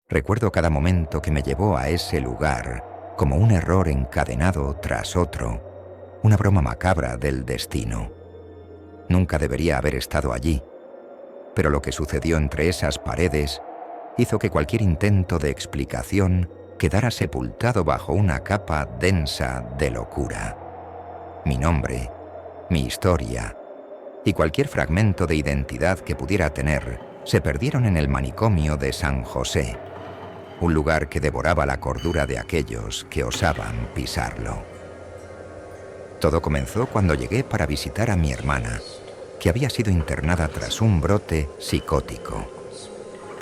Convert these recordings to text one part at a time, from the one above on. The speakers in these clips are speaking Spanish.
Recuerdo cada momento que me llevó a ese lugar como un error encadenado tras otro, una broma macabra del destino. Nunca debería haber estado allí, pero lo que sucedió entre esas paredes hizo que cualquier intento de explicación quedara sepultado bajo una capa densa de locura. Mi nombre, mi historia y cualquier fragmento de identidad que pudiera tener se perdieron en el manicomio de San José, un lugar que devoraba la cordura de aquellos que osaban pisarlo. Todo comenzó cuando llegué para visitar a mi hermana, que había sido internada tras un brote psicótico.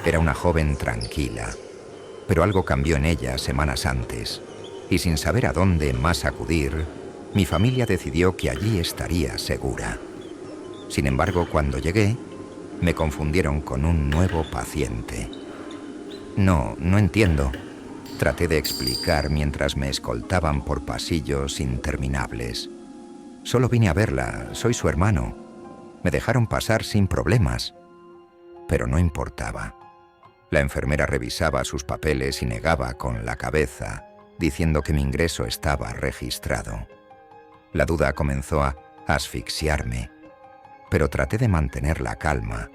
Era una joven tranquila, pero algo cambió en ella semanas antes, y sin saber a dónde más acudir, mi familia decidió que allí estaría segura. Sin embargo, cuando llegué, me confundieron con un nuevo paciente. No entiendo. Traté de explicar mientras me escoltaban por pasillos interminables. Solo vine a verla, soy su hermano. Me dejaron pasar sin problemas. Pero no importaba. La enfermera revisaba sus papeles y negaba con la cabeza, diciendo que mi ingreso estaba registrado. La duda comenzó a asfixiarme, pero traté de mantener la calma,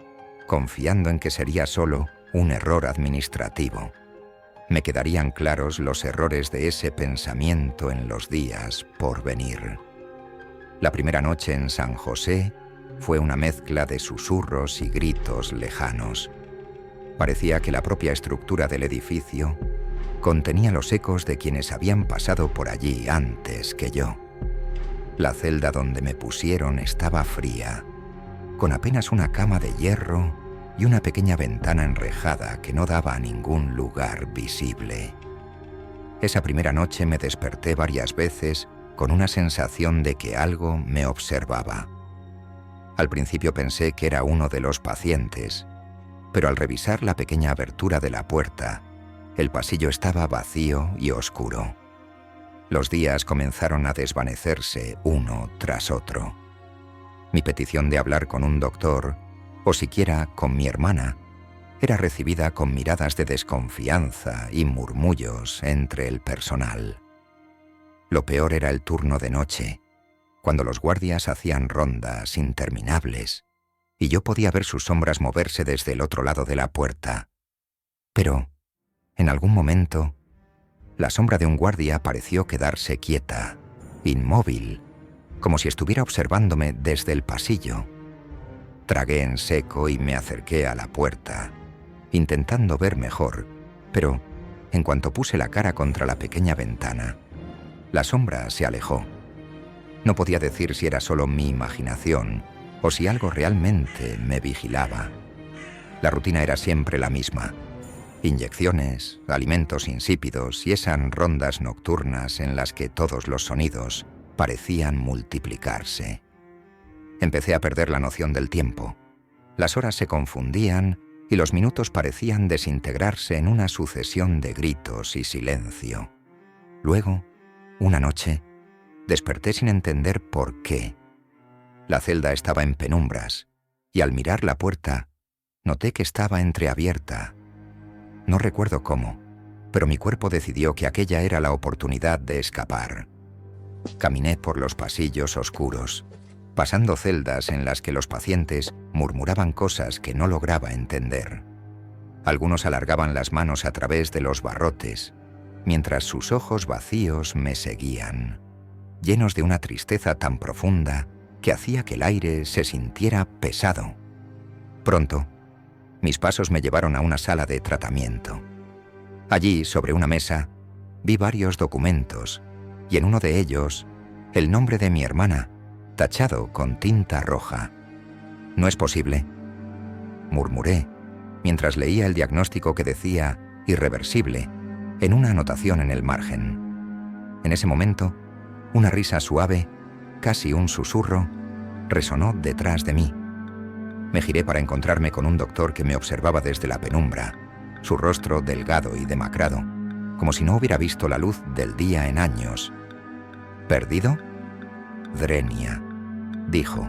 confiando en que sería solo un error administrativo. Me quedarían claros los errores de ese pensamiento en los días por venir. La primera noche en San José fue una mezcla de susurros y gritos lejanos. Parecía que la propia estructura del edificio contenía los ecos de quienes habían pasado por allí antes que yo. La celda donde me pusieron estaba fría, con apenas una cama de hierro y una pequeña ventana enrejada que no daba a ningún lugar visible. Esa primera noche me desperté varias veces con una sensación de que algo me observaba. Al principio pensé que era uno de los pacientes, pero al revisar la pequeña abertura de la puerta, el pasillo estaba vacío y oscuro. Los días comenzaron a desvanecerse uno tras otro. Mi petición de hablar con un doctor, o siquiera con mi hermana, era recibida con miradas de desconfianza y murmullos entre el personal. Lo peor era el turno de noche, cuando los guardias hacían rondas interminables, y yo podía ver sus sombras moverse desde el otro lado de la puerta. Pero, en algún momento, la sombra de un guardia pareció quedarse quieta, inmóvil, como si estuviera observándome desde el pasillo. Tragué en seco y me acerqué a la puerta, intentando ver mejor, pero en cuanto puse la cara contra la pequeña ventana, la sombra se alejó. No podía decir si era solo mi imaginación o si algo realmente me vigilaba. La rutina era siempre la misma: inyecciones, alimentos insípidos y esas rondas nocturnas en las que todos los sonidos parecían multiplicarse. Empecé a perder la noción del tiempo. Las horas se confundían y los minutos parecían desintegrarse en una sucesión de gritos y silencio. Luego, una noche, desperté sin entender por qué. La celda estaba en penumbras y al mirar la puerta, noté que estaba entreabierta. No recuerdo cómo, pero mi cuerpo decidió que aquella era la oportunidad de escapar. Caminé por los pasillos oscuros, pasando celdas en las que los pacientes murmuraban cosas que no lograba entender. Algunos alargaban las manos a través de los barrotes, mientras sus ojos vacíos me seguían, llenos de una tristeza tan profunda que hacía que el aire se sintiera pesado. Pronto, mis pasos me llevaron a una sala de tratamiento. Allí, sobre una mesa, vi varios documentos, y en uno de ellos, el nombre de mi hermana, tachado con tinta roja. «No es posible», murmuré, mientras leía el diagnóstico que decía «irreversible» en una anotación en el margen. En ese momento, una risa suave, casi un susurro, resonó detrás de mí. Me giré para encontrarme con un doctor que me observaba desde la penumbra, su rostro delgado y demacrado, como si no hubiera visto la luz del día en años. «¿Perdido?» «Drenia», dijo.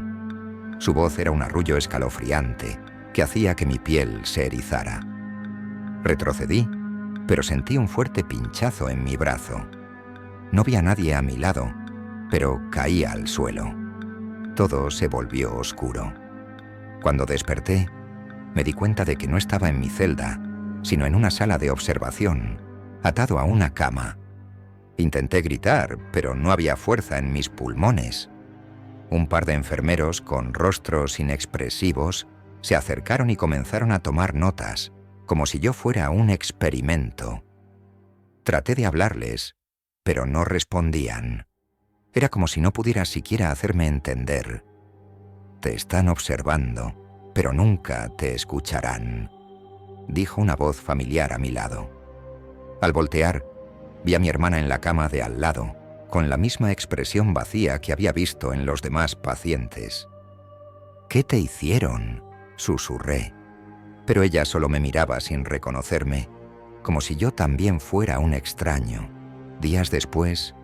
Su voz era un arrullo escalofriante que hacía que mi piel se erizara. Retrocedí pero sentí un fuerte pinchazo en mi brazo. No vi a nadie a mi lado, pero caí al suelo. Todo se volvió oscuro. Cuando desperté, me di cuenta de que no estaba en mi celda, sino en una sala de observación, atado a una cama. Intenté gritar, pero no había fuerza en mis pulmones. Un par de enfermeros con rostros inexpresivos se acercaron y comenzaron a tomar notas, como si yo fuera un experimento. Traté de hablarles, pero no respondían. Era como si no pudiera siquiera hacerme entender. Te están observando, pero nunca te escucharán, dijo una voz familiar a mi lado. Al voltear, vi a mi hermana en la cama de al lado, con la misma expresión vacía que había visto en los demás pacientes. «¿Qué te hicieron?», susurré, pero ella solo me miraba sin reconocerme, como si yo también fuera un extraño. Días después,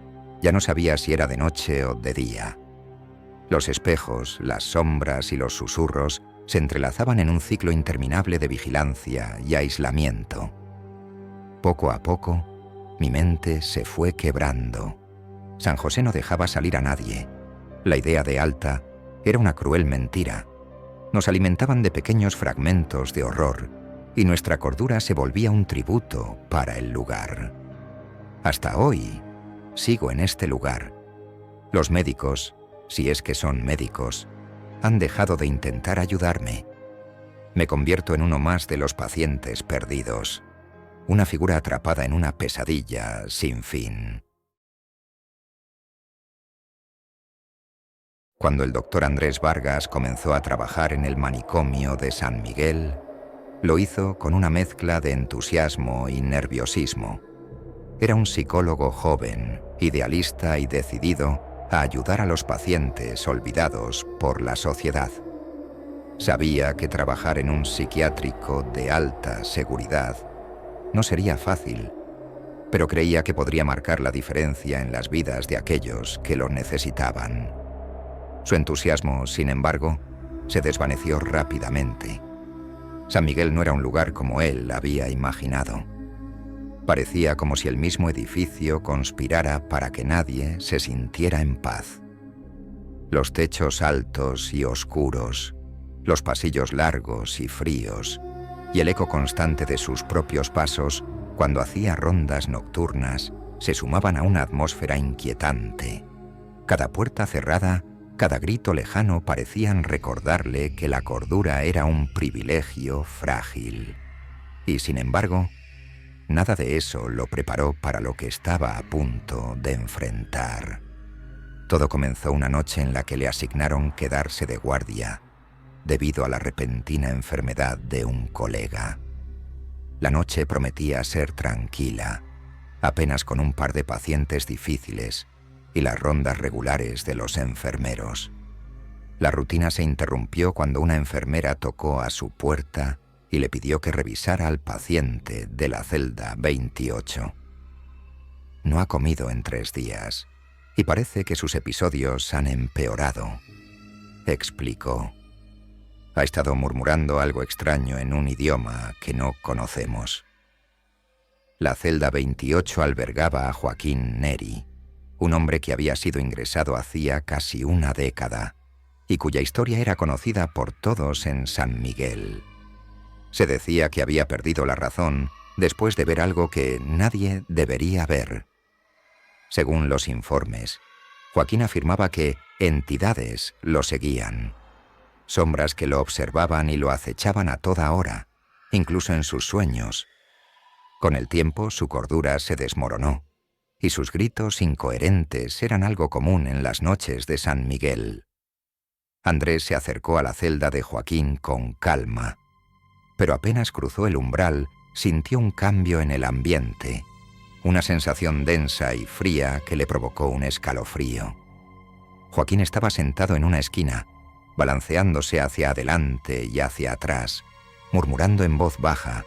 ya no sabía si era de noche o de día. Los espejos, las sombras y los susurros se entrelazaban en un ciclo interminable de vigilancia y aislamiento. Poco a poco, mi mente se fue quebrando. San José no dejaba salir a nadie. La idea de Alta era una cruel mentira. Nos alimentaban de pequeños fragmentos de horror y nuestra cordura se volvía un tributo para el lugar. Hasta hoy, sigo en este lugar. Los médicos, si es que son médicos, han dejado de intentar ayudarme. Me convierto en uno más de los pacientes perdidos, una figura atrapada en una pesadilla sin fin. Cuando el doctor Andrés Vargas comenzó a trabajar en el manicomio de San Miguel, lo hizo con una mezcla de entusiasmo y nerviosismo. Era un psicólogo joven, idealista y decidido a ayudar a los pacientes olvidados por la sociedad. Sabía que trabajar en un psiquiátrico de alta seguridad no sería fácil, pero creía que podría marcar la diferencia en las vidas de aquellos que lo necesitaban. Su entusiasmo, sin embargo, se desvaneció rápidamente. San Miguel no era un lugar como él había imaginado. Parecía como si el mismo edificio conspirara para que nadie se sintiera en paz. Los techos altos y oscuros, los pasillos largos y fríos, y el eco constante de sus propios pasos cuando hacía rondas nocturnas se sumaban a una atmósfera inquietante. Cada puerta cerrada, cada grito lejano parecían recordarle que la cordura era un privilegio frágil. Y sin embargo, nada de eso lo preparó para lo que estaba a punto de enfrentar. Todo comenzó una noche en la que le asignaron quedarse de guardia debido a la repentina enfermedad de un colega. La noche prometía ser tranquila, apenas con un par de pacientes difíciles y las rondas regulares de los enfermeros. La rutina se interrumpió cuando una enfermera tocó a su puerta y le pidió que revisara al paciente de la celda 28. No ha comido en 3 días y parece que sus episodios han empeorado, explicó. Ha estado murmurando algo extraño en un idioma que no conocemos. La celda 28 albergaba a Joaquín Neri, un hombre que había sido ingresado hacía casi una década y cuya historia era conocida por todos en San Miguel. Se decía que había perdido la razón después de ver algo que nadie debería ver. Según los informes, Joaquín afirmaba que entidades lo seguían, sombras que lo observaban y lo acechaban a toda hora, incluso en sus sueños. Con el tiempo su cordura se desmoronó y sus gritos incoherentes eran algo común en las noches de San Miguel. Andrés se acercó a la celda de Joaquín con calma, pero apenas cruzó el umbral sintió un cambio en el ambiente, una sensación densa y fría que le provocó un escalofrío. Joaquín estaba sentado en una esquina, balanceándose hacia adelante y hacia atrás, murmurando en voz baja,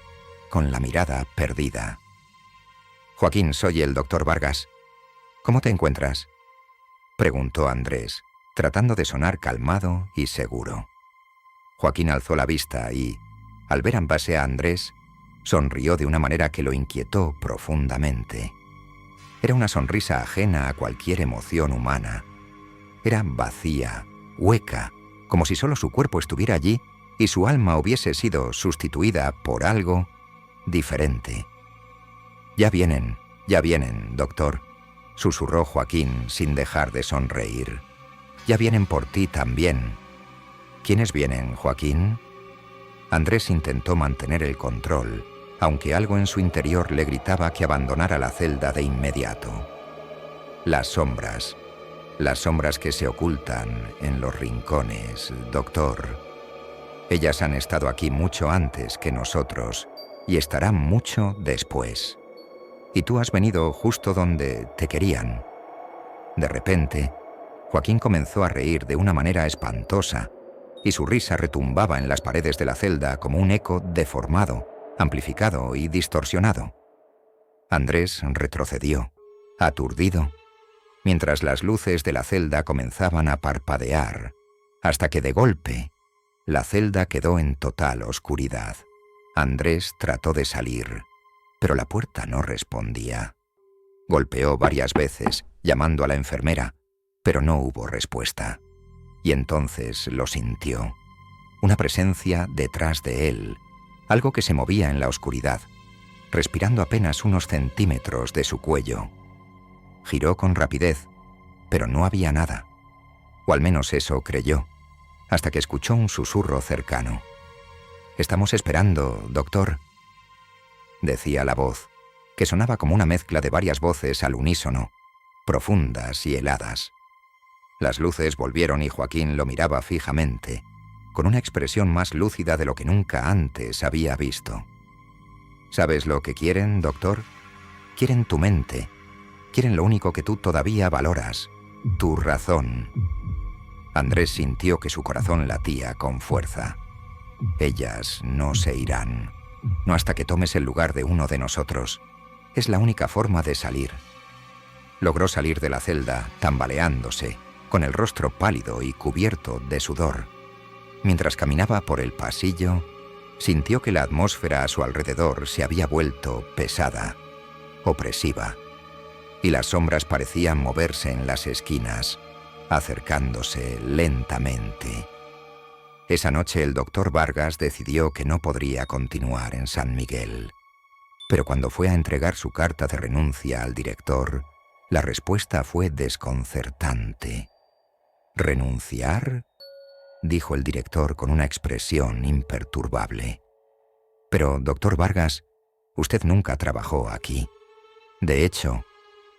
con la mirada perdida. «Joaquín, soy el doctor Vargas. ¿Cómo te encuentras?», preguntó Andrés, tratando de sonar calmado y seguro. Joaquín alzó la vista y, al ver en base a Andrés, Sonrió de una manera que lo inquietó profundamente. Era una sonrisa ajena a cualquier emoción humana. Era vacía, hueca, como si solo su cuerpo estuviera allí y su alma hubiese sido sustituida por algo diferente. Ya vienen, doctor», susurró Joaquín sin dejar de sonreír. «Ya vienen por ti también». «¿Quiénes vienen, Joaquín?». Andrés intentó mantener el control, aunque algo en su interior le gritaba que abandonara la celda de inmediato. Las sombras que se ocultan en los rincones, doctor. Ellas han estado aquí mucho antes que nosotros y estarán mucho después. Y tú has venido justo donde te querían». De repente, Joaquín comenzó a reír de una manera espantosa, y su risa retumbaba en las paredes de la celda como un eco deformado, amplificado y distorsionado. Andrés retrocedió, aturdido, mientras las luces de la celda comenzaban a parpadear, hasta que de golpe la celda quedó en total oscuridad. Andrés trató de salir, pero la puerta no respondía. Golpeó varias veces, llamando a la enfermera, pero no hubo respuesta. Y entonces lo sintió. Una presencia detrás de él, algo que se movía en la oscuridad, respirando apenas unos centímetros de su cuello. Giró con rapidez, pero no había nada. O al menos eso creyó, hasta que escuchó un susurro cercano. «Estamos esperando, doctor», decía la voz, que sonaba como una mezcla de varias voces al unísono, profundas y heladas. Las luces volvieron y Joaquín lo miraba fijamente, con una expresión más lúcida de lo que nunca antes había visto. «¿Sabes lo que quieren, doctor? Quieren tu mente. Quieren lo único que tú todavía valoras, tu razón». Andrés sintió que su corazón latía con fuerza. «Ellas no se irán, no hasta que tomes el lugar de uno de nosotros. Es la única forma de salir». Logró salir de la celda, tambaleándose, con el rostro pálido y cubierto de sudor. Mientras caminaba por el pasillo, sintió que la atmósfera a su alrededor se había vuelto pesada, opresiva, y las sombras parecían moverse en las esquinas, acercándose lentamente. Esa noche el doctor Vargas decidió que no podría continuar en San Miguel. Pero cuando fue a entregar su carta de renuncia al director, la respuesta fue desconcertante. «¿Renunciar?», dijo el director con una expresión imperturbable. «Pero, doctor Vargas, usted nunca trabajó aquí. De hecho,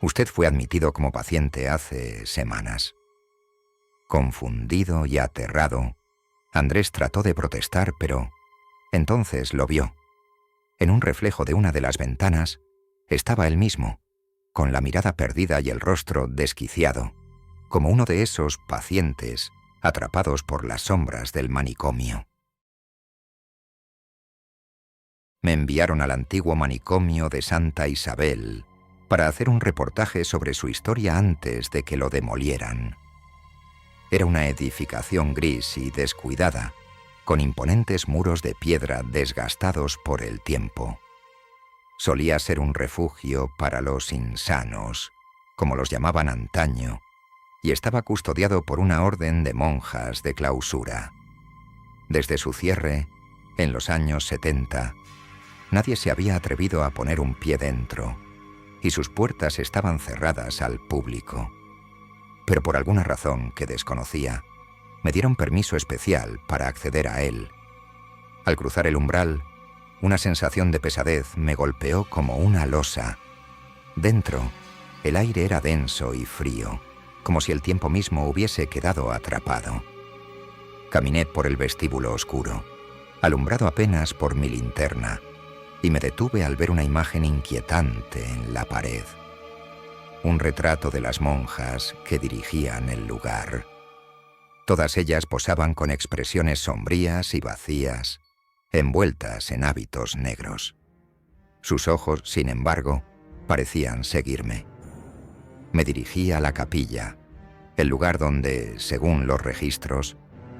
usted fue admitido como paciente hace semanas». Confundido y aterrado, Andrés trató de protestar, pero entonces lo vio. En un reflejo de una de las ventanas estaba él mismo, con la mirada perdida y el rostro desquiciado, como uno de esos pacientes atrapados por las sombras del manicomio. Me enviaron al antiguo manicomio de Santa Isabel para hacer un reportaje sobre su historia antes de que lo demolieran. Era una edificación gris y descuidada, con imponentes muros de piedra desgastados por el tiempo. Solía ser un refugio para los insanos, como los llamaban antaño, y estaba custodiado por una orden de monjas de clausura. Desde su cierre, en los años 70, nadie se había atrevido a poner un pie dentro, y sus puertas estaban cerradas al público. Pero por alguna razón que desconocía, me dieron permiso especial para acceder a él. Al cruzar el umbral, una sensación de pesadez me golpeó como una losa. Dentro, el aire era denso y frío, como si el tiempo mismo hubiese quedado atrapado. Caminé por el vestíbulo oscuro, alumbrado apenas por mi linterna, y me detuve al ver una imagen inquietante en la pared. Un retrato de las monjas que dirigían el lugar. Todas ellas posaban con expresiones sombrías y vacías, envueltas en hábitos negros. Sus ojos, sin embargo, parecían seguirme. Me dirigí a la capilla, el lugar donde, según los registros,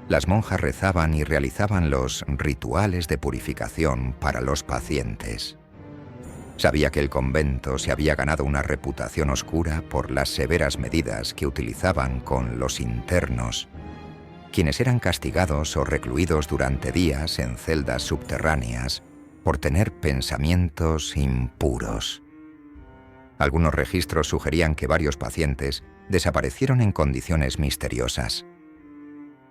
Las monjas rezaban y realizaban los rituales de purificación para los pacientes. Sabía que el convento se había ganado una reputación oscura por las severas medidas que utilizaban con los internos, quienes eran castigados o recluidos durante días en celdas subterráneas por tener pensamientos impuros. Algunos registros sugerían que varios pacientes desaparecieron en condiciones misteriosas.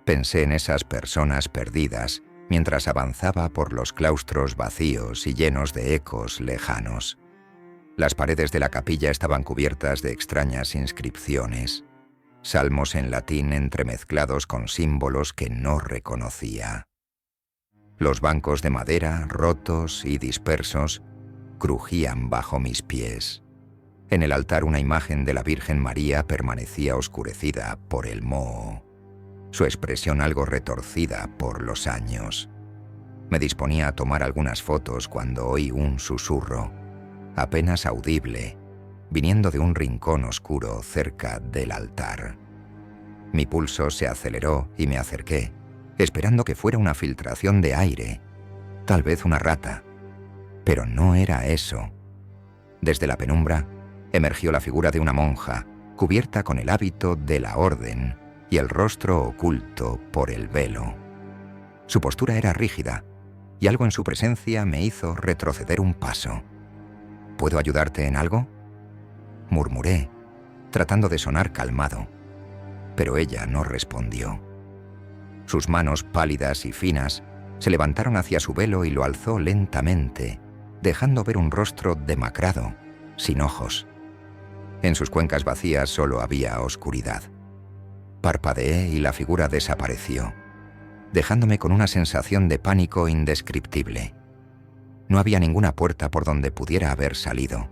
Pensé en esas personas perdidas mientras avanzaba por los claustros vacíos y llenos de ecos lejanos. Las paredes de la capilla estaban cubiertas de extrañas inscripciones, salmos en latín entremezclados con símbolos que no reconocía. Los bancos de madera, rotos y dispersos, crujían bajo mis pies. En el altar una imagen de la Virgen María permanecía oscurecida por el moho, su expresión algo retorcida por los años. Me disponía a tomar algunas fotos cuando oí un susurro, apenas audible, viniendo de un rincón oscuro cerca del altar. Mi pulso se aceleró y me acerqué, esperando que fuera una filtración de aire, tal vez una rata. Pero no era eso. Desde la penumbra emergió la figura de una monja, cubierta con el hábito de la orden y el rostro oculto por el velo. Su postura era rígida, y algo en su presencia me hizo retroceder un paso. ¿Puedo ayudarte en algo?, murmuré, tratando de sonar calmado, pero ella no respondió. Sus manos pálidas y finas se levantaron hacia su velo y lo alzó lentamente, dejando ver un rostro demacrado, sin ojos. En sus cuencas vacías solo había oscuridad. Parpadeé y la figura desapareció, dejándome con una sensación de pánico indescriptible. No había ninguna puerta por donde pudiera haber salido,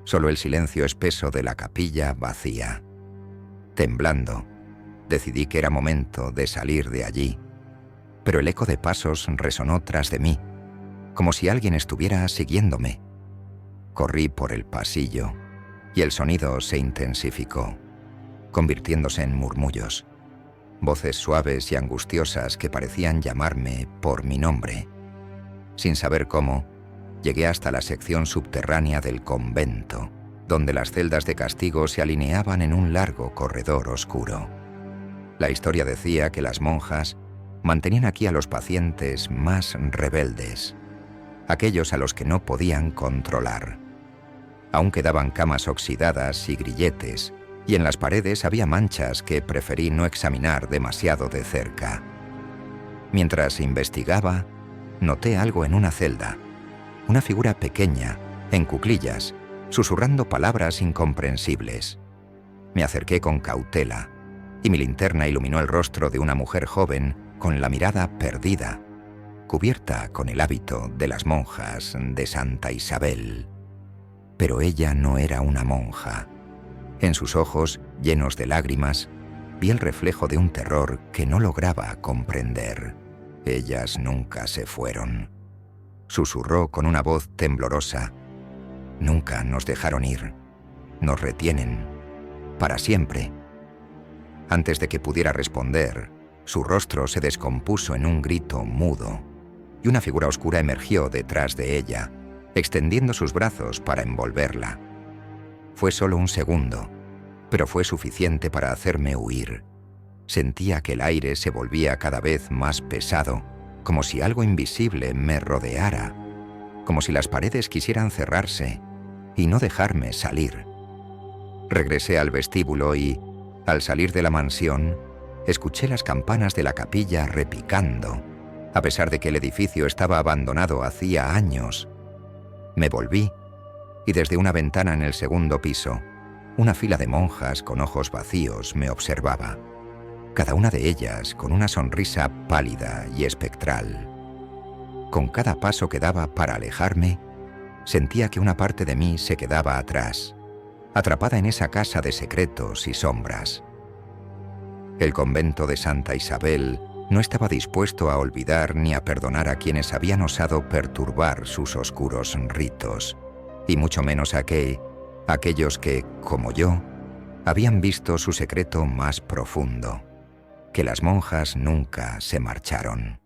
solo el silencio espeso de la capilla vacía. Temblando, decidí que era momento de salir de allí, pero el eco de pasos resonó tras de mí, como si alguien estuviera siguiéndome. Corrí por el pasillo y el sonido se intensificó, convirtiéndose en murmullos, voces suaves y angustiosas que parecían llamarme por mi nombre. Sin saber cómo, llegué hasta la sección subterránea del convento, donde las celdas de castigo se alineaban en un largo corredor oscuro. La historia decía que las monjas mantenían aquí a los pacientes más rebeldes, aquellos a los que no podían controlar. Aún quedaban camas oxidadas y grilletes, y en las paredes había manchas que preferí no examinar demasiado de cerca. Mientras investigaba, noté algo en una celda, una figura pequeña, en cuclillas, susurrando palabras incomprensibles. Me acerqué con cautela, y mi linterna iluminó el rostro de una mujer joven con la mirada perdida, cubierta con el hábito de las monjas de Santa Isabel. Pero ella no era una monja. En sus ojos, llenos de lágrimas, vi el reflejo de un terror que no lograba comprender. Ellas nunca se fueron. Susurró con una voz temblorosa. Nunca nos dejaron ir. Nos retienen. Para siempre. Antes de que pudiera responder, su rostro se descompuso en un grito mudo, y una figura oscura emergió detrás de ella, extendiendo sus brazos para envolverla. Fue solo un segundo, pero fue suficiente para hacerme huir. Sentía que el aire se volvía cada vez más pesado, como si algo invisible me rodeara, como si las paredes quisieran cerrarse y no dejarme salir. Regresé al vestíbulo y, al salir de la mansión, escuché las campanas de la capilla repicando, a pesar de que el edificio estaba abandonado hacía años. Me volví, y desde una ventana en el segundo piso, una fila de monjas con ojos vacíos me observaba, cada una de ellas con una sonrisa pálida y espectral. Con cada paso que daba para alejarme, sentía que una parte de mí se quedaba atrás, atrapada en esa casa de secretos y sombras. El convento de Santa Isabel no estaba dispuesto a olvidar ni a perdonar a quienes habían osado perturbar sus oscuros ritos, y mucho menos a aquellos que, como yo, habían visto su secreto más profundo. que las monjas nunca se marcharon.